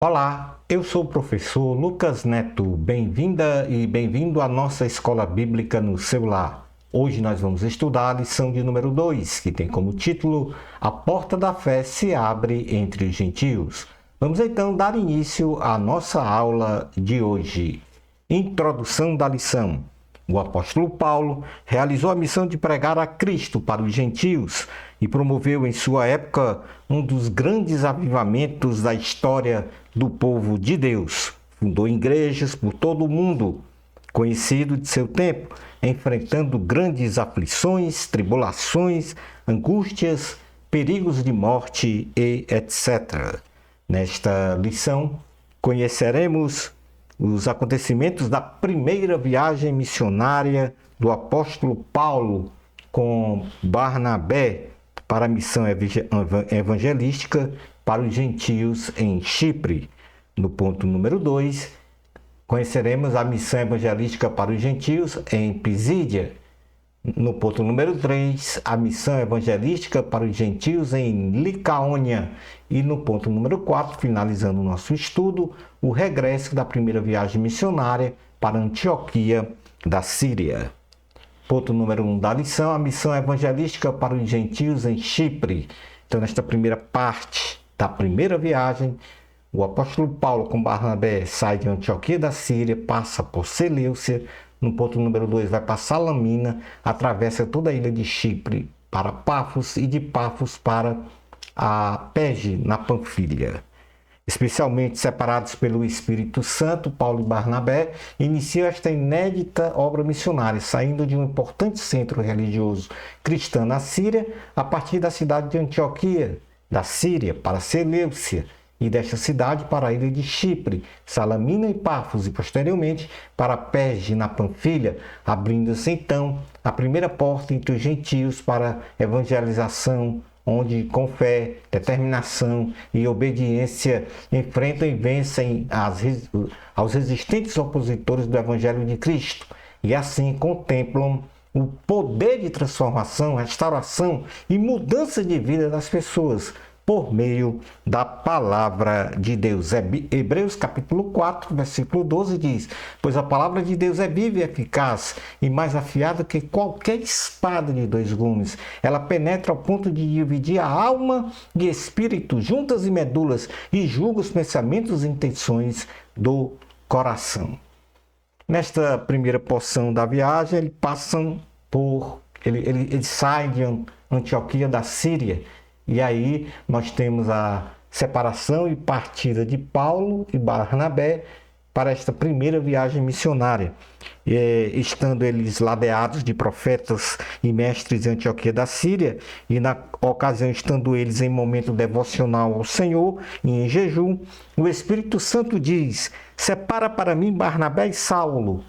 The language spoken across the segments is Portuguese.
Olá, eu sou o professor Lucas Neto. Bem-vinda e bem-vindo à nossa escola bíblica no celular. Hoje nós vamos estudar a lição de número 2, que tem como título A Porta da Fé se abre entre os gentios. Vamos então dar início à nossa aula de hoje. Introdução da lição. O apóstolo Paulo realizou a missão de pregar a Cristo para os gentios e promoveu em sua época um dos grandes avivamentos da história do povo de Deus. Fundou igrejas por todo o mundo, conhecido de seu tempo, enfrentando grandes aflições, tribulações, angústias, perigos de morte e etc. Nesta lição, conheceremos os acontecimentos da primeira viagem missionária do apóstolo Paulo com Barnabé para a missão evangelística para os gentios em Chipre. No ponto número 2, conheceremos a missão evangelística para os gentios em Pisídia. No ponto número 3, a missão evangelística para os gentios em Licaônia. E no ponto número 4, finalizando o nosso estudo, o regresso da primeira viagem missionária para Antioquia da Síria. Ponto número 1 da lição, a missão evangelística para os gentios em Chipre. Então, nesta primeira parte da primeira viagem, o apóstolo Paulo com Barnabé sai de Antioquia da Síria, passa por Seleucia. No ponto número 2, vai para Salamina, atravessa toda a ilha de Chipre para Pafos e de Pafos para a Perge, na Panfilha. Especialmente separados pelo Espírito Santo, Paulo e Barnabé iniciam esta inédita obra missionária, saindo de um importante centro religioso cristão na Síria, a partir da cidade de Antioquia, da Síria, para Seleucia, e desta cidade para a ilha de Chipre, Salamina e Pafos, e posteriormente para Perge, na Panfilha, abrindo-se então a primeira porta entre os gentios para evangelização, onde com fé, determinação e obediência enfrentam e vencem aos resistentes opositores do Evangelho de Cristo, e assim contemplam o poder de transformação, restauração e mudança de vida das pessoas, por meio da palavra de Deus. Hebreus capítulo 4, versículo 12 diz: Pois a palavra de Deus é viva e eficaz e mais afiada que qualquer espada de dois gumes. Ela penetra ao ponto de dividir a alma e espírito, juntas e medulas, e julga os pensamentos e intenções do coração. Nesta primeira porção da viagem, eles saem de Antioquia da Síria. E aí nós temos a separação e partida de Paulo e Barnabé para esta primeira viagem missionária, estando eles ladeados de profetas e mestres em Antioquia da Síria, e na ocasião estando eles em momento devocional ao Senhor e em jejum, o Espírito Santo diz: separa para mim Barnabé e Saulo,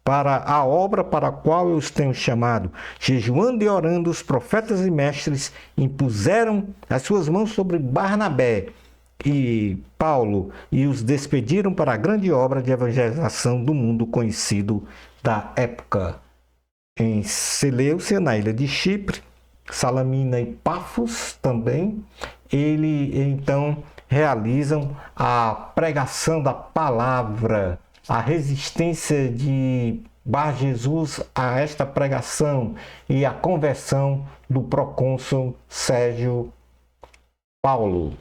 para a obra para a qual eu os tenho chamado. Jejuando e orando, os profetas e mestres impuseram as suas mãos sobre Barnabé e Paulo e os despediram para a grande obra de evangelização do mundo conhecido da época. Em Seleucia, na ilha de Chipre, Salamina e Pafos também, então realizam a pregação da palavra, a resistência de Bar Jesus a esta pregação e a conversão do procônsul Sérgio Paulo.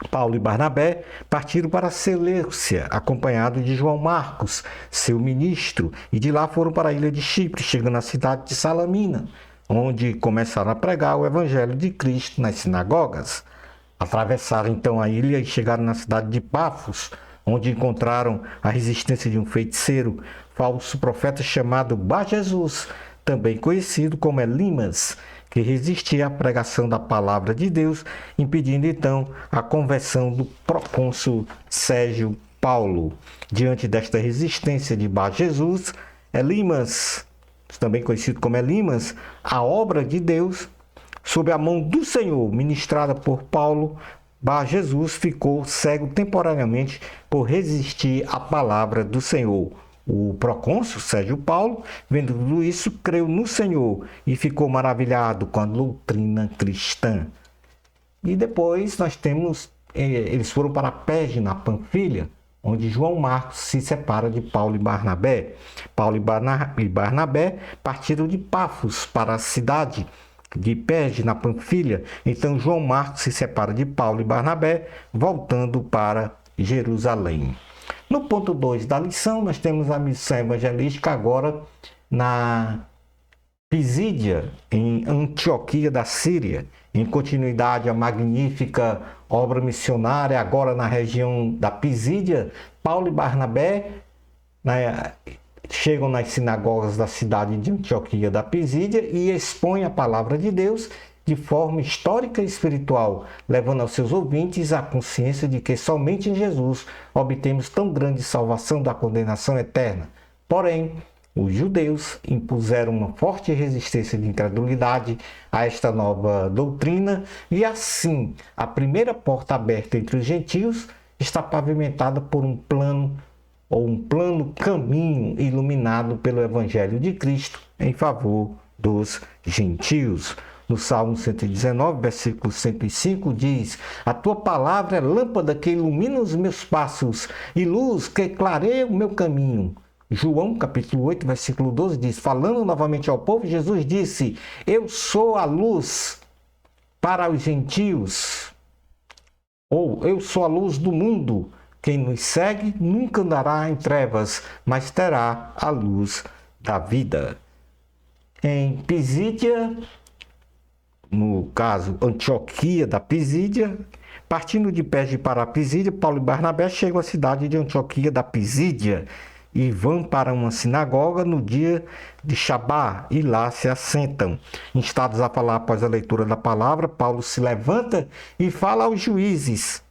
Paulo e Barnabé partiram para Seleucia, acompanhados de João Marcos, seu ministro, e de lá foram para a ilha de Chipre, chegando à cidade de Salamina, onde começaram a pregar o evangelho de Cristo nas sinagogas. Atravessaram então a ilha e chegaram na cidade de Pafos, onde encontraram a resistência de um feiticeiro, falso profeta chamado Bar Jesus, também conhecido como Elimas, que resistia à pregação da palavra de Deus, impedindo então a conversão do procônsul Sérgio Paulo. Diante desta resistência de Bar Jesus, Elimas, também conhecido como Elimas, a obra de Deus, sob a mão do Senhor, ministrada por Paulo, Bar Jesus ficou cego temporariamente por resistir à palavra do Senhor. O procônsul Sérgio Paulo, vendo tudo isso, creu no Senhor e ficou maravilhado com a doutrina cristã. E depois nós temos eles foram para Perge, na Panfilha, onde João Marcos se separa de Paulo e Barnabé. Paulo e Barnabé partiram de Pafos para a cidade de Perge, na Panfilha. Então João Marcos se separa de Paulo e Barnabé, voltando para Jerusalém. No ponto 2 da lição, nós temos a missão evangelística agora na Pisídia, em Antioquia da Síria, em continuidade à magnífica obra missionária, agora na região da Pisídia. Paulo e Barnabé chegam nas sinagogas da cidade de Antioquia da Pisídia e expõem a palavra de Deus de forma histórica e espiritual, levando aos seus ouvintes a consciência de que somente em Jesus obtemos tão grande salvação da condenação eterna. Porém, os judeus impuseram uma forte resistência de incredulidade a esta nova doutrina e assim a primeira porta aberta entre os gentios está pavimentada por um plano caminho iluminado pelo Evangelho de Cristo em favor dos gentios. No Salmo 119, versículo 105, diz: a tua palavra é lâmpada que ilumina os meus passos e luz que clareia o meu caminho. João, capítulo 8, versículo 12, diz, falando novamente ao povo, Jesus disse: eu sou a luz para os gentios, ou eu sou a luz do mundo. Quem nos segue nunca andará em trevas, mas terá a luz da vida. Em Pisídia, no caso Antioquia da Pisídia, partindo de Perge para a Pisídia, Paulo e Barnabé chegam à cidade de Antioquia da Pisídia e vão para uma sinagoga no dia de Shabá e lá se assentam. Instados a falar após a leitura da palavra, Paulo se levanta e fala aos juízes,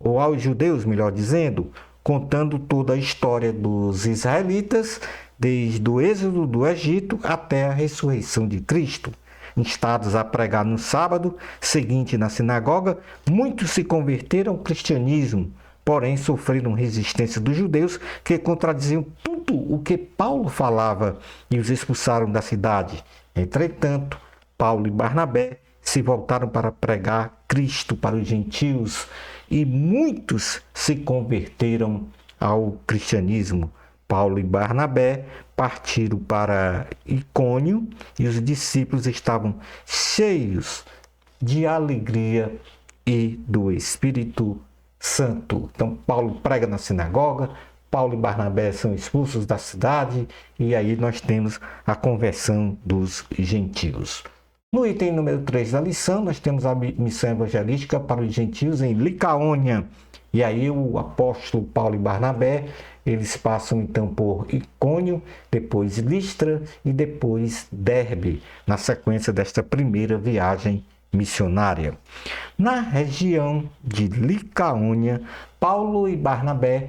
ou aos judeus, melhor dizendo, contando toda a história dos israelitas, desde o êxodo do Egito até a ressurreição de Cristo. Instados a pregar no sábado seguinte na sinagoga, muitos se converteram ao cristianismo, porém sofreram resistência dos judeus que contradiziam tudo o que Paulo falava e os expulsaram da cidade. Entretanto, Paulo e Barnabé se voltaram para pregar Cristo para os gentios e muitos se converteram ao cristianismo. Paulo e Barnabé partiram para Icônio e os discípulos estavam cheios de alegria e do Espírito Santo. Então Paulo prega na sinagoga, Paulo e Barnabé são expulsos da cidade e aí nós temos a conversão dos gentios. No item número 3 da lição, nós temos a missão evangelística para os gentios em Licaônia. E aí o apóstolo Paulo e Barnabé, eles passam então por Icônio, depois Listra e depois Derbe, na sequência desta primeira viagem missionária. Na região de Licaônia, Paulo e Barnabé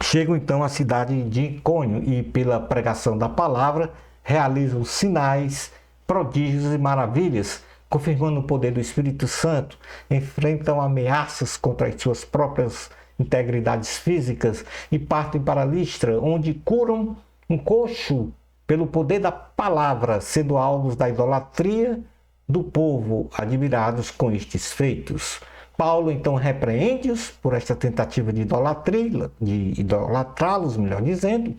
chegam então à cidade de Icônio e pela pregação da palavra realizam sinais, prodígios e maravilhas, confirmando o poder do Espírito Santo, enfrentam ameaças contra as suas próprias integridades físicas e partem para Listra, onde curam um coxo pelo poder da palavra, sendo alvos da idolatria do povo, admirados com estes feitos. Paulo então repreende-os por esta tentativa de idolatrá-los, melhor dizendo,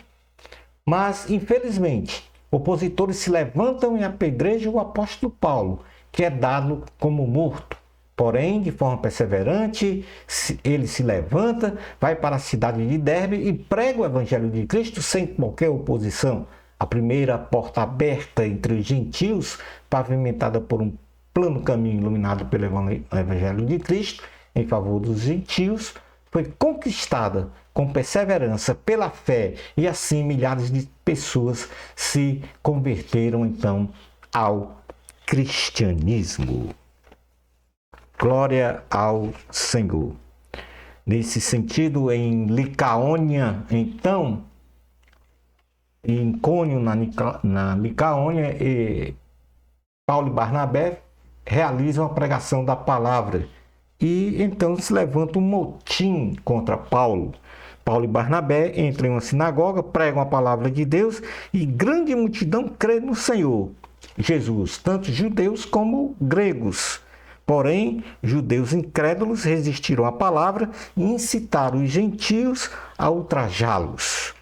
mas infelizmente opositores se levantam e apedrejam o apóstolo Paulo, que é dado como morto. Porém, de forma perseverante, ele se levanta, vai para a cidade de Derbe e prega o evangelho de Cristo sem qualquer oposição. A primeira porta aberta entre os gentios, pavimentada por um plano caminho iluminado pelo evangelho de Cristo em favor dos gentios, foi conquistada com perseverança pela fé e assim milhares de pessoas se converteram então ao cristianismo. Glória ao Senhor. Nesse sentido, em Licaônia, então, em Icônio, na Licaônia, Paulo e Barnabé realizam a pregação da palavra e então se levanta um motim contra Paulo. Paulo e Barnabé entram em uma sinagoga, pregam a palavra de Deus e grande multidão crê no Senhor Jesus, tanto judeus como gregos. Porém, judeus incrédulos resistiram à palavra e incitaram os gentios a ultrajá-los.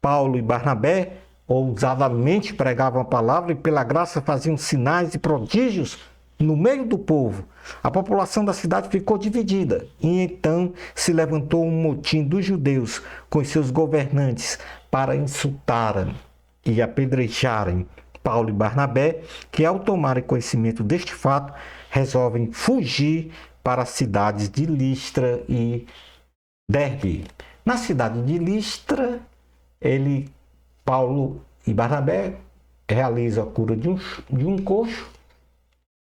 Paulo e Barnabé ousadamente pregavam a palavra e pela graça faziam sinais e prodígios no meio do povo. A população da cidade ficou dividida e então se levantou um motim dos judeus com os seus governantes para insultarem e apedrejarem Paulo e Barnabé, que ao tomarem conhecimento deste fato, resolvem fugir para as cidades de Listra e Derbe. Na cidade de Listra, Paulo e Barnabé realizam a cura de um coxo.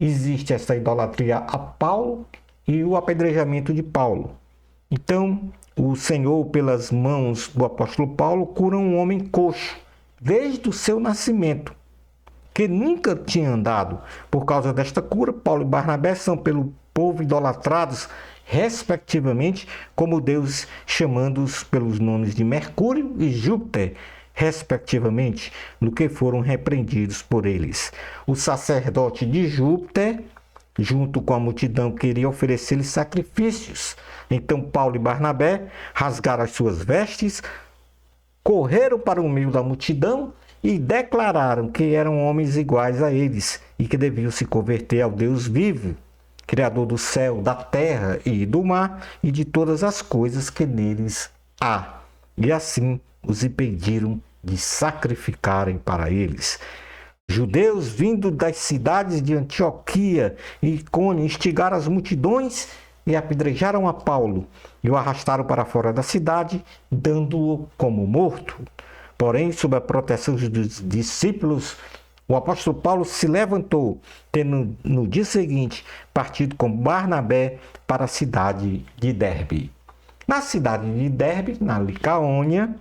Existe essa idolatria a Paulo e o apedrejamento de Paulo. Então, o Senhor, pelas mãos do apóstolo Paulo, cura um homem coxo, desde o seu nascimento, que nunca tinha andado. Por causa desta cura, Paulo e Barnabé são pelo povo idolatrados, respectivamente, como deuses, chamando-os pelos nomes de Mercúrio e Júpiter, respectivamente, no que foram repreendidos por eles. O sacerdote de Júpiter, junto com a multidão, queria oferecer-lhes sacrifícios. Então Paulo e Barnabé rasgaram as suas vestes, correram para o meio da multidão e declararam que eram homens iguais a eles e que deviam se converter ao Deus vivo, Criador do céu, da terra e do mar e de todas as coisas que neles há. E assim os impediram de sacrificarem para eles. Judeus vindo das cidades de Antioquia e Icônio instigaram as multidões e apedrejaram a Paulo e o arrastaram para fora da cidade, dando-o como morto. Porém, sob a proteção dos discípulos, o apóstolo Paulo se levantou, tendo no dia seguinte partido com Barnabé para a cidade de Derbe. Na cidade de Derbe, na Licaônia,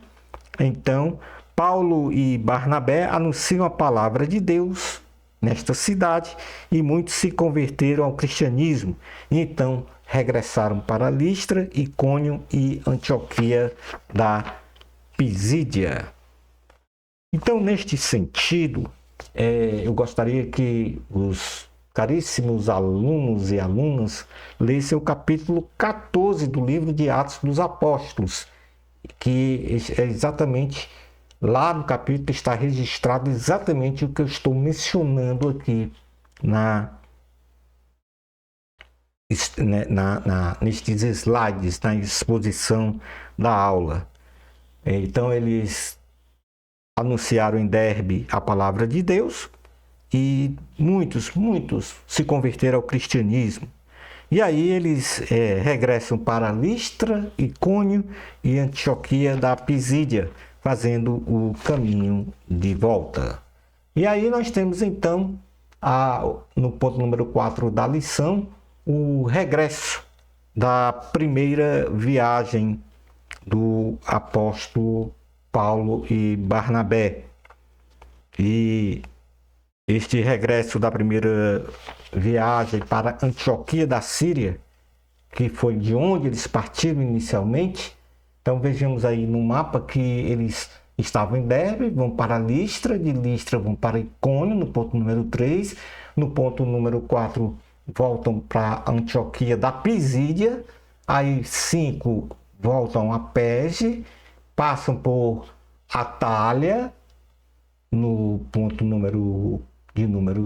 então, Paulo e Barnabé anunciam a palavra de Deus nesta cidade e muitos se converteram ao cristianismo. E então regressaram para Listra, Icônio e Antioquia da Pisídia. Então, neste sentido, eu gostaria que os caríssimos alunos e alunas lessem o capítulo 14 do livro de Atos dos Apóstolos, que é exatamente lá no capítulo está registrado exatamente o que eu estou mencionando aqui nestes slides, na exposição da aula. Então eles anunciaram em Derbe a palavra de Deus e muitos se converteram ao cristianismo. E aí eles regressam para Listra, Icônio e Antioquia da Pisídia, fazendo o caminho de volta. E aí nós temos então, no ponto número 4 da lição, o regresso da primeira viagem do apóstolo Paulo e Barnabé. E este regresso da primeira viagem para Antioquia da Síria, que foi de onde eles partiram inicialmente. Então vejamos aí no mapa que eles estavam em Derbe, vão para Listra, de Listra vão para Icônio, no ponto número 3, no ponto número 4 voltam para Antioquia da Pisídia, aí 5 voltam a Perge, passam por Atália, no ponto número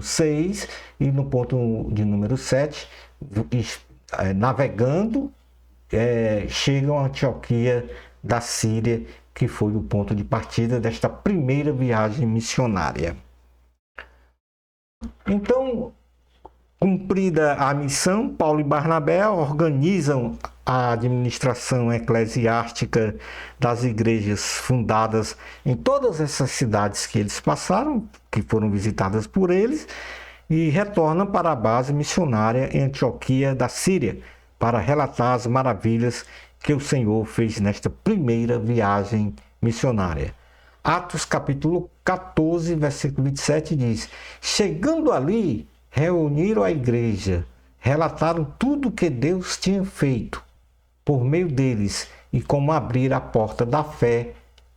6, e no ponto de número 7, navegando, chegam a Antioquia da Síria, que foi o ponto de partida desta primeira viagem missionária. Então, cumprida a missão, Paulo e Barnabé organizam a administração eclesiástica das igrejas fundadas em todas essas cidades que eles passaram, que foram visitadas por eles, e retornam para a base missionária em Antioquia da Síria, para relatar as maravilhas que o Senhor fez nesta primeira viagem missionária. Atos capítulo 14, versículo 27 diz: chegando ali, reuniram a igreja, relataram tudo o que Deus tinha feito por meio deles e como abrir a porta da fé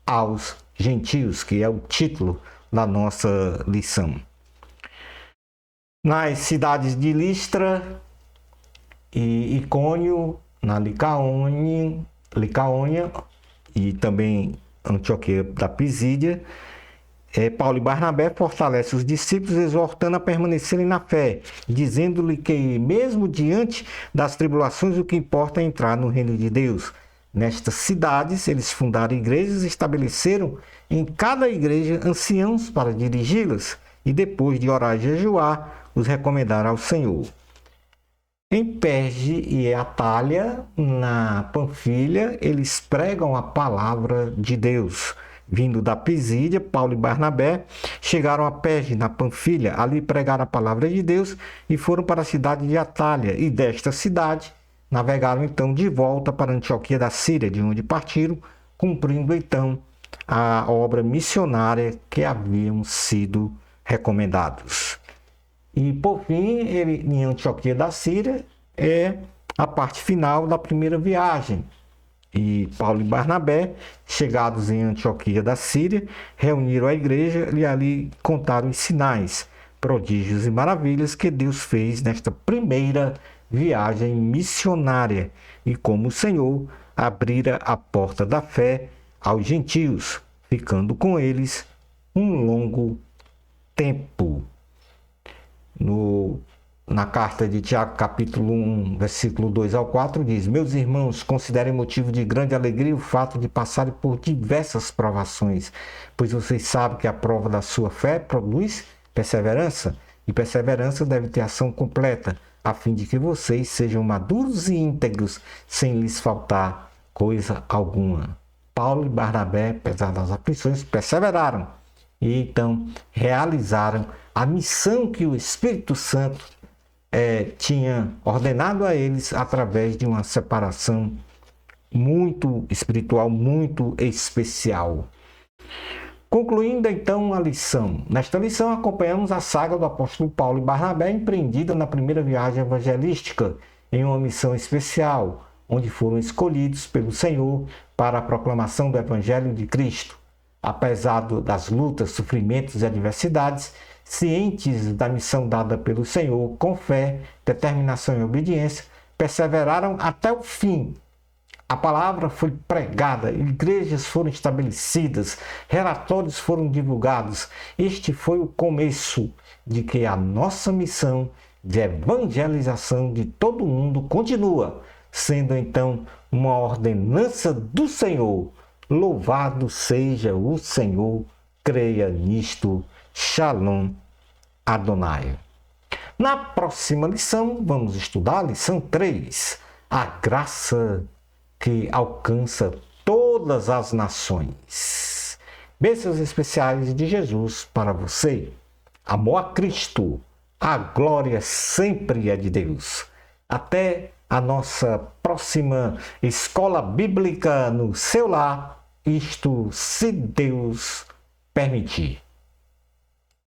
aos gentios, que é o título da nossa lição. Nas cidades de Listra e Icônio, na Licaônia e também Antioquia da Pisídia, Paulo e Barnabé fortalecem os discípulos, exortando a permanecerem na fé, dizendo-lhe que, mesmo diante das tribulações, o que importa é entrar no reino de Deus. Nestas cidades, eles fundaram igrejas e estabeleceram em cada igreja anciãos para dirigi-las, e depois de orar e jejuar, os recomendaram ao Senhor. Em Perge e Atália, na Panfilha, eles pregam a palavra de Deus. Vindo da Pisídia, Paulo e Barnabé chegaram a Perge, na Panfilha. Ali pregaram a palavra de Deus e foram para a cidade de Atália. E desta cidade navegaram então de volta para Antioquia da Síria, de onde partiram, cumprindo então a obra missionária que haviam sido recomendados. E por fim, em Antioquia da Síria, é a parte final da primeira viagem. E Paulo e Barnabé, chegados em Antioquia da Síria, reuniram a igreja e ali contaram os sinais, prodígios e maravilhas que Deus fez nesta primeira viagem missionária e como o Senhor abrira a porta da fé aos gentios, ficando com eles um longo tempo. Na carta de Tiago, capítulo 1, versículo 2 ao 4, diz: Meus irmãos, considerem motivo de grande alegria o fato de passarem por diversas provações, pois vocês sabem que a prova da sua fé produz perseverança, e perseverança deve ter ação completa, a fim de que vocês sejam maduros e íntegros, sem lhes faltar coisa alguma. Paulo e Barnabé, apesar das aflições, perseveraram e então realizaram a missão que o Espírito Santo tinha ordenado a eles através de uma separação muito espiritual, muito especial. Concluindo então a lição. Nesta lição acompanhamos a saga do apóstolo Paulo e Barnabé, empreendida na primeira viagem evangelística, em uma missão especial, onde foram escolhidos pelo Senhor para a proclamação do Evangelho de Cristo. Apesar das lutas, sofrimentos e adversidades, cientes da missão dada pelo Senhor, com fé, determinação e obediência, perseveraram até o fim. A palavra foi pregada, igrejas foram estabelecidas, relatórios foram divulgados. Este foi o começo de que a nossa missão de evangelização de todo o mundo continua, sendo então uma ordenança do Senhor. Louvado seja o Senhor, creia nisto. Shalom Adonai. Na próxima lição, vamos estudar a lição 3, a graça que alcança todas as nações. Bênçãos especiais de Jesus para você. Amor a Cristo, a glória sempre é de Deus. Até a nossa próxima escola bíblica no seu lar, isto se Deus permitir.